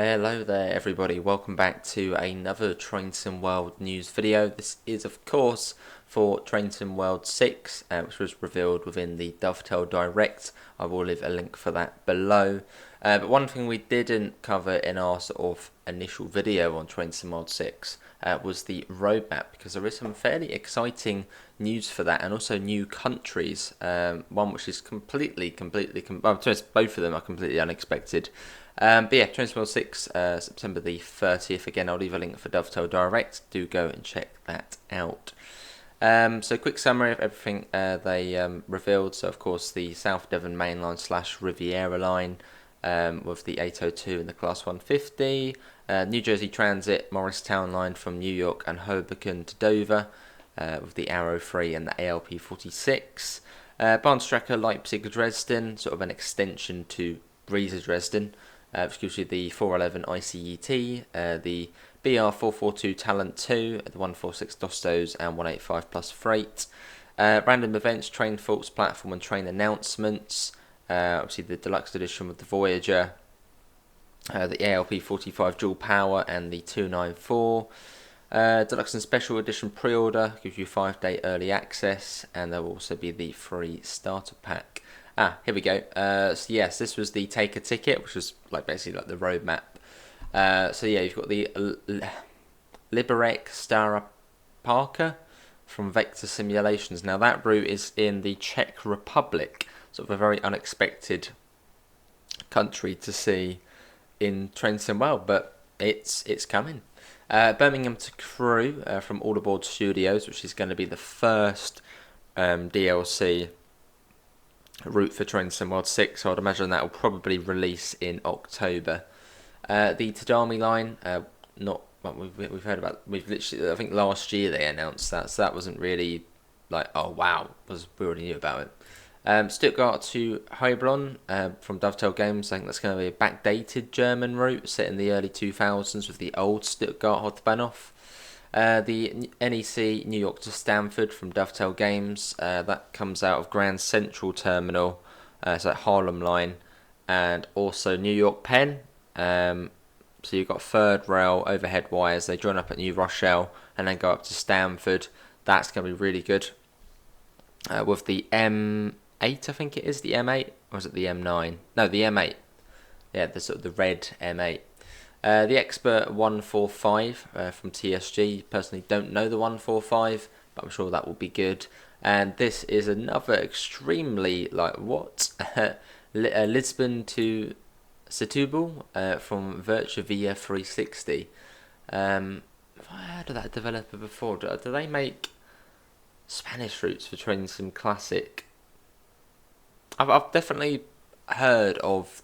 Hello there everybody, welcome back to another Train Sim World news video. This is of course for Train Sim World 6, which was revealed within the Dovetail Direct. I will leave a link for that below. But one thing we didn't cover in our sort of initial video on Train Sim World 6 was the roadmap, because there is some fairly exciting news for that, and also new countries. One which is both of them are completely unexpected. But yeah, Train Sim World 6, September the 30th. Again, I'll leave a link for Dovetail Direct. Do go and check that out. So quick summary of everything they revealed. So of course the South Devon Main Line / Riviera Line with the 802 and the Class 150. New Jersey Transit Morristown Line from New York and Hoboken to Dover with the Arrow 3 and the ALP 46. Bahnstrecke Leipzig Dresden, sort of an extension to Riesa Dresden. Which gives you the 411 ICET, the BR442 Talent 2, the 146 Dostos, and 185 plus freight. Random events, train faults, platform and train announcements. Obviously the deluxe edition with the Voyager, the ALP 45 dual power, and the 294. Deluxe and special edition pre-order gives you 5-day early access, and there will also be the free starter pack. Here we go. So yes, this was the take a ticket, which was basically like the roadmap. So yeah, you've got the Liberec Stara Parker from Vector Simulations. Now that route is in the Czech Republic, sort of a very unexpected country to see in Train Sim World, but it's coming. Birmingham to Crewe from All Aboard Studios, which is going to be the first DLC route for Train Sim World 6, so I'd imagine that will probably release in October. The Tadami line, not what we've heard about. We've literally, I think last year they announced that, so that wasn't really like, oh wow, we already knew about it. Stuttgart to Heilbronn from Dovetail Games. I think that's going to be a backdated German route set in the early 2000s with the old Stuttgart Hauptbahnhof. The NEC New York to Stamford from Dovetail Games, that comes out of Grand Central Terminal, so Harlem line, and also New York Penn. So you've got third rail overhead wires, they join up at New Rochelle and then go up to Stamford. That's going to be really good. With the M8, I think it is, the M8, or is it the M9? No, the M8. Yeah, the sort of the red M8. The Expert 145 from TSG. Personally don't know the 145, but I'm sure that will be good. And this is another extremely, Lisbon to Setúbal from Virtua 360. Have I heard of that developer before? Do they make Spanish routes for Train Sim Classic? I've definitely heard of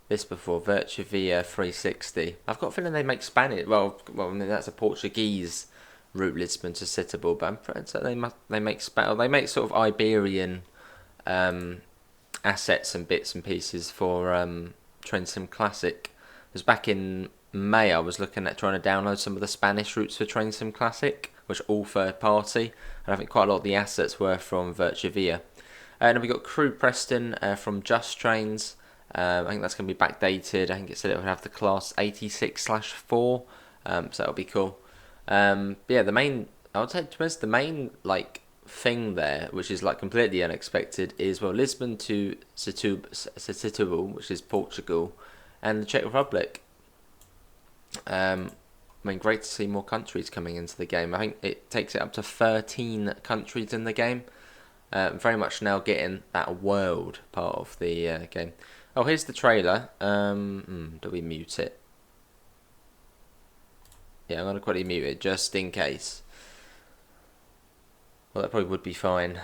this before, Virtua 360. I've got a feeling they make Spanish. Well, I mean, that's a Portuguese route, Lisbon to Setúbal, but I'm pretty certain they make sort of Iberian assets and bits and pieces for Train Sim Classic. Because back in May, I was looking at trying to download some of the Spanish routes for Train Sim Classic, which are all third party, and I think quite a lot of the assets were from Virtua. And then we got Crew Preston from Just Trains. I think that's going to be backdated. I think it said it would have the class 86/4, so that'll be cool. But yeah, I would say the main thing there, which is completely unexpected, is Lisbon to Setúbal, which is Portugal, and the Czech Republic. I mean, great to see more countries coming into the game. I think it takes it up to 13 countries in the game. Very much now getting that world part of the game. Oh, here's the trailer. Do we mute it? Yeah, I'm going to quickly mute it just in case. Well, that probably would be fine.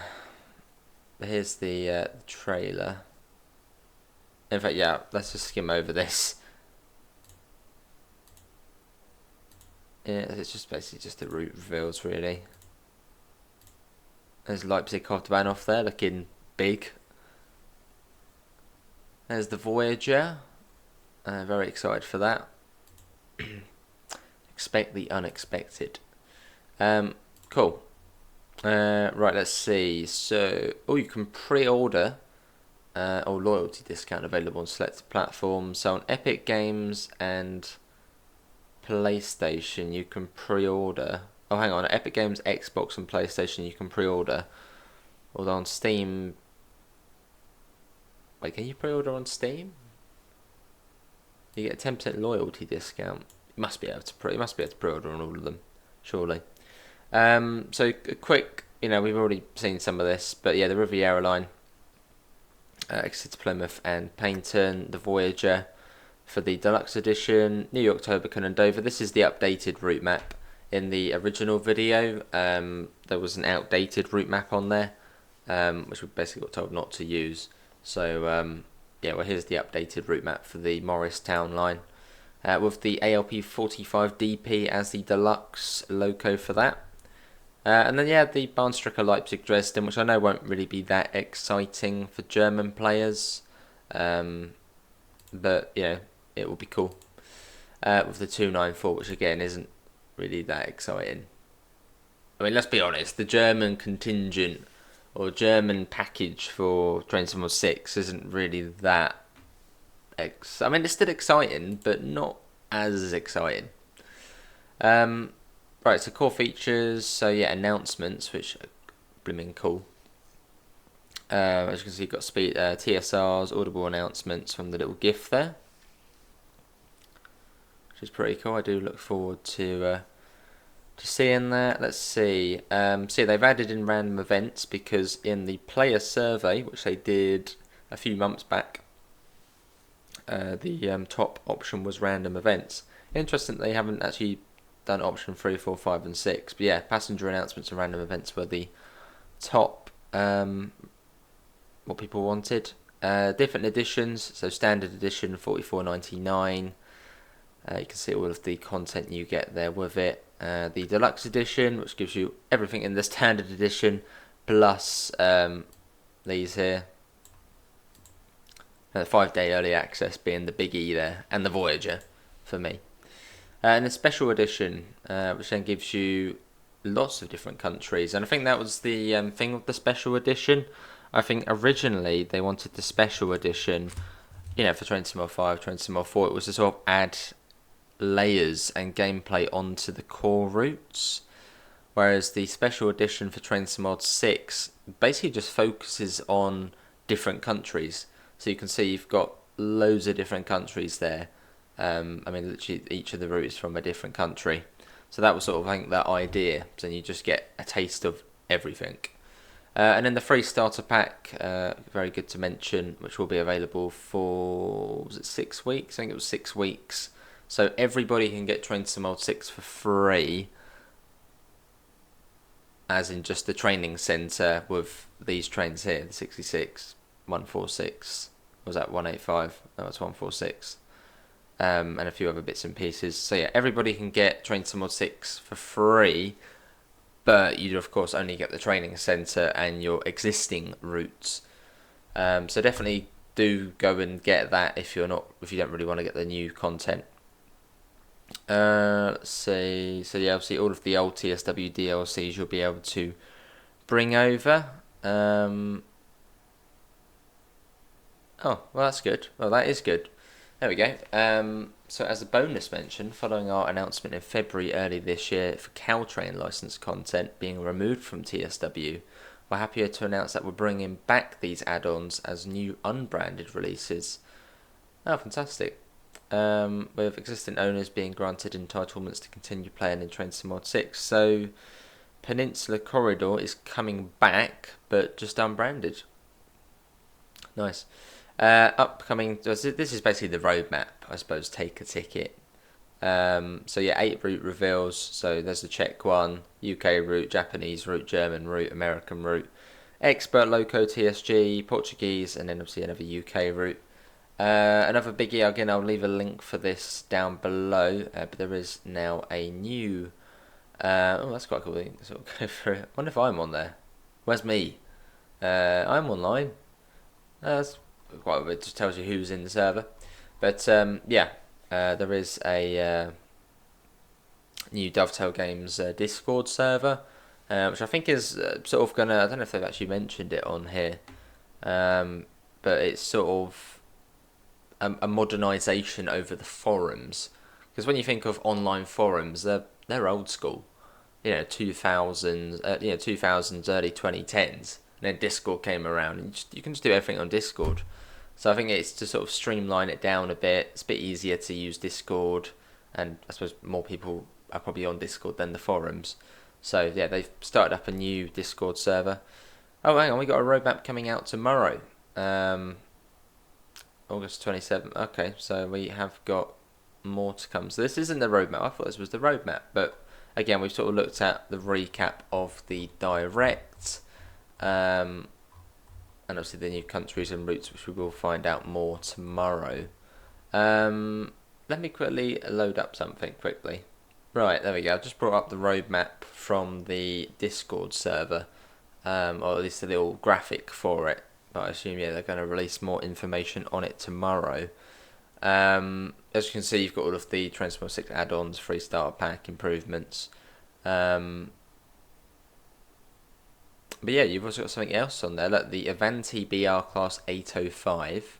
But here's the trailer. In fact, yeah, let's just skim over this. Yeah, it's just basically just the route reveals, really. There's Leipzig Hauptbahnhof there, looking big. There's the Voyager. Very excited for that. Expect the unexpected. Cool. Right, let's see. So, you can pre-order or loyalty discount available on selected platforms. So on Epic Games and PlayStation, you can pre-order. Oh, hang on. Epic Games, Xbox, and PlayStation, you can pre-order. Although on Steam, wait, can you pre-order on Steam? You get a 10% loyalty discount. You must be able to pre-order on all of them, surely. So a quick, we've already seen some of this, but yeah, the Riviera line, Exeter, Plymouth, and Paignton, the Voyager for the deluxe edition, New York, Tobruk, and Dover. This is the updated route map. In the original video, there was an outdated route map on there, which we basically got told not to use. So yeah, well, here's the updated route map for the Morristown line, with the ALP 45 DP as the deluxe loco for that. And then, yeah, the Bahnstrecke Leipzig Dresden, which I know won't really be that exciting for German players. But, it will be cool. With the 294, which again isn't really that exciting. I mean, let's be honest, the German contingent or German package for Train Sim 6 isn't really that. I mean, it's still exciting, but not as exciting. Right, so core features, so yeah, announcements, which are blooming cool. As you can see, you've got speed, TSRs, audible announcents from the little GIF there, which is pretty cool. I do look forward to seeing that. Let's see. So yeah, they've added in random events because in the player survey, which they did a few months back, the top option was random events. Interesting, they haven't actually done option 3, 4, 5, and 6. But yeah, passenger announcements and random events were the top what people wanted. Different editions, so standard edition $44.99. You can see all of the content you get there with it. The deluxe edition, which gives you everything in the standard edition, plus these here. The 5-day early access being the biggie there, and the Voyager for me. And a special edition, which then gives you lots of different countries. And I think that was the thing with the special edition. I think originally they wanted the special edition, for Train Sim 5, Train Sim 4, it was to sort of add layers and gameplay onto the core routes. Whereas the special edition for Train Sim 6 basically just focuses on different countries. So you can see you've got loads of different countries there. I mean, literally each of the routes from a different country. So that was sort of, I think, that idea. So you just get a taste of everything. And then the free starter pack, very good to mention, which will be available for, was it 6 weeks? I think it was 6 weeks. So everybody can get Train Sim 6 for free, as in just the training centre with these trains here, the 66, 146, was that 185? No, it's 146. And a few other bits and pieces. So yeah, everybody can get Train Sim 6 for free, but you of course only get the training centre and your existing routes. So definitely do go and get that if you don't really want to get the new content. Let's see. So yeah, obviously all of the old TSW DLCs you'll be able to bring over. Oh, well, that's good. Well, that is good. There we go. So as a bonus mention, following our announcement in February early this year for Caltrain licensed content being removed from TSW, we're happier to announce that we're bringing back these add-ons as new unbranded releases. Oh, fantastic. With existing owners being granted entitlements to continue playing in Train Sim 6. So Peninsula Corridor is coming back, but just unbranded. Nice. Upcoming, this is basically the roadmap, I suppose. Take a ticket. So yeah, 8 route reveals. So there's the Czech one, UK route, Japanese route, German route, American route, Expert Loco TSG, Portuguese, and then obviously another UK route. Another biggie, again, I'll leave a link for this down below, but there is now a new, oh, that's quite cool, sort of go through it. I wonder if I'm on there. Where's me? I'm online. That's quite a bit, just tells you who's in the server. But yeah, there is a new Dovetail Games Discord server, which I think is sort of gonna, I don't know if they've actually mentioned it on here, but but it's sort of a modernisation over the forums. Because when you think of online forums, they're old school. 2000s, 2000s, early 2010s, and then Discord came around, and you can just do everything on Discord. So I think it's to sort of streamline it down a bit. It's a bit easier to use Discord, and I suppose more people are probably on Discord than the forums. So yeah, they've started up a new Discord server. Oh, hang on, we got a roadmap coming out tomorrow, August 27th. Okay, so we have got more to come. So this isn't the roadmap. I thought this was the roadmap, but again, we've sort of looked at the recap of the direct, and obviously the new countries and routes, which we will find out more tomorrow. Let me quickly load up something quickly. Right, there we go. I just brought up the roadmap from the Discord server, or at least a little graphic for it. But I assume, yeah, they're going to release more information on it tomorrow. As you can see, you've got all of the Train Sim World 6 add-ons, free starter pack improvements. But yeah, you've also got something else on there. Look, the Avanti BR Class 805,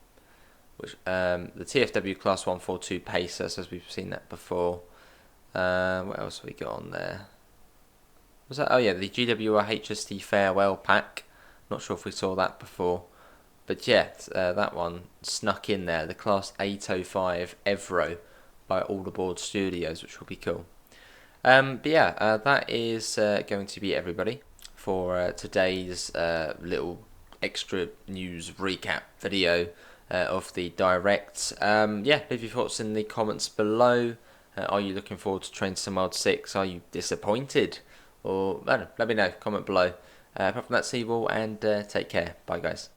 which the TFW Class 142 Pacer, as we've seen that before. What else have we got on there? Was that? Oh yeah, the GWR HST Farewell Pack. Not sure if we saw that before. But yeah, that one snuck in there. The Class 805 Evro by All Aboard Studios, which will be cool. But yeah, that is going to be everybody for today's little extra news recap video of the direct. Yeah, leave your thoughts in the comments below. Are you looking forward to Train Sim World 6? Are you disappointed? Or I don't know, let me know, comment below. Apart from that, see you all and take care. Bye guys.